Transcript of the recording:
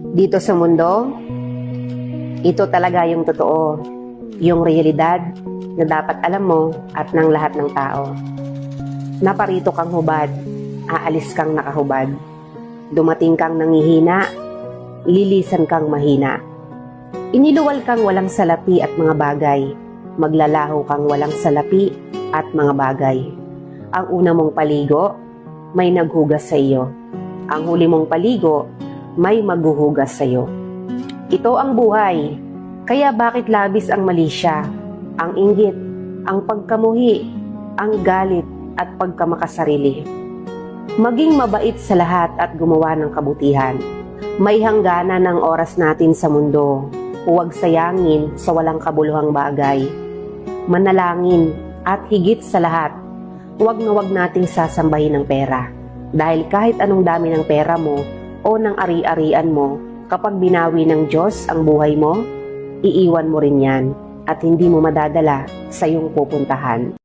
Dito sa mundo, ito talaga yung totoo, yung realidad na dapat alam mo at ng lahat ng tao. Naparito kang hubad, aalis kang nakahubad. Dumating kang nangihina, lilisan kang mahina. Iniluwal kang walang salapi at mga bagay, maglalaho kang walang salapi at mga bagay. Ang una mong paligo, may naghugas sa iyo. Ang huli mong paligo, may maghuhugas sa iyo. Ito ang buhay, kaya bakit labis ang mali siya, ang inggit, ang pagkamuhi, ang galit at pagkamakasarili. Maging mabait sa lahat at gumawa ng kabutihan. May hangganan ng oras natin sa mundo. Huwag sayangin sa walang kabuluhang bagay. Manalangin at higit sa lahat, huwag na huwag nating sasambahin ng pera. Dahil kahit anong dami ng pera mo o ng ari-arian mo, kapag binawi ng Diyos ang buhay mo, iiwan mo rin yan at hindi mo madadala sa iyong pupuntahan.